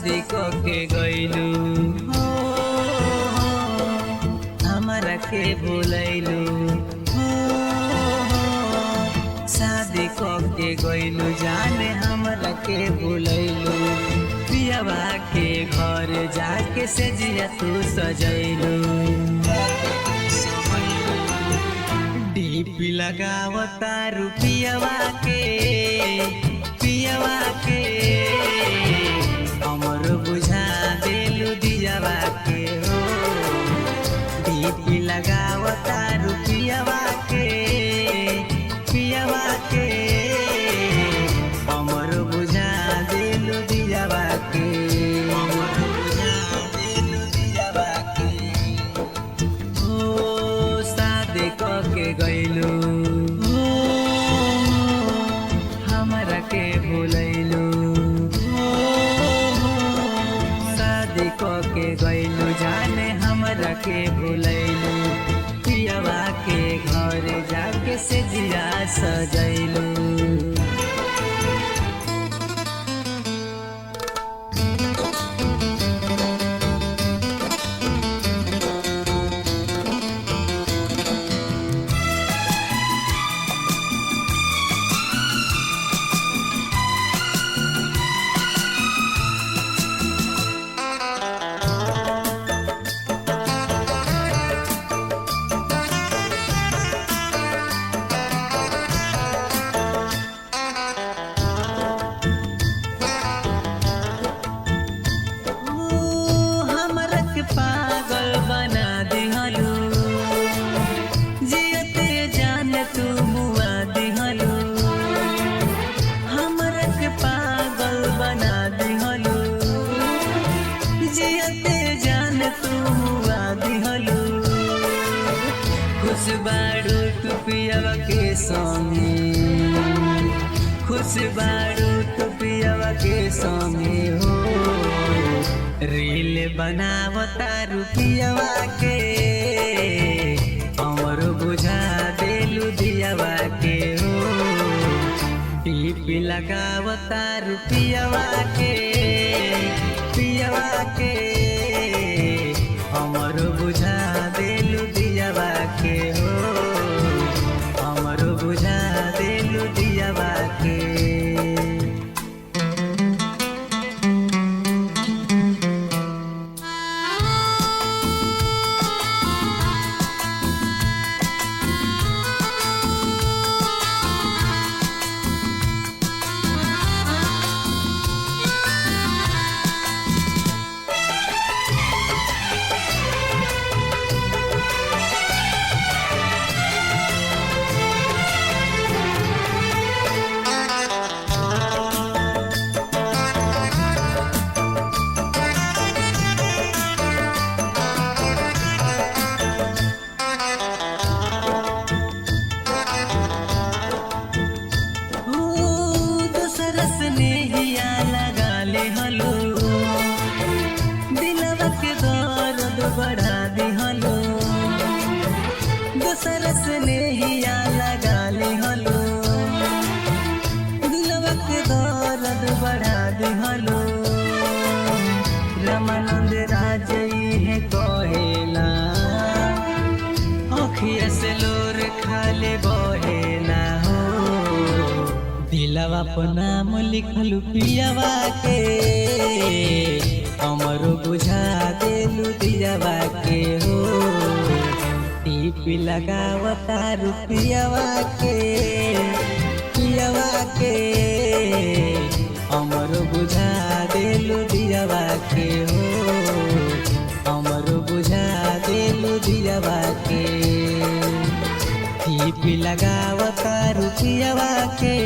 शादी के गइलू हमरा के भुलैलू शादी के गइलू जाने हमरा के भुलैलू पियावा के घर जाके से जिया तू सजैलू डीपी लगावता रुपियावा के हमर बुझा देलू दियावा के हो डीपी लगावता रुपियावा के हमर बुझा देलू दियावा के ओ शादी के गइलू हमरा के भुलैलू शादी के गइलू जाने हमरा के भुलैलू पियावा के घर जाके से जिया सजैलू पागल बना दिहलू जियते जान तू मुआ दिहलू हमरा के पागल बना दिहलू जियते जान तू मुआ दिहलू खुश बाड़ू तू पियावा के संगे खुश बाड़ू तू पियावा के संगे हो रील बनावता रुपियावा के हमर बुझा देलू दियावा के हो डीपी लगावता रुपियावा के हमर बुझा देलू दियावा के हो हमर बुझा देलू दियावा के बढ़ा दिहलो दूसरा से नहिया लगा लिहलो दिलवा के दर्द बढ़ा दिहलो रामानंद राज है कहेला अखिया से लोर खाले बहेला हो दिलवा पर नाम लिखलू पियावा के हमर बुझा देलू दियावा के हो टीपी लगावता रुपियावा के हमर बुझा देलू दियावा के हो हमर बुझा देलू दियावा के टीपी लगावता रुपियावा के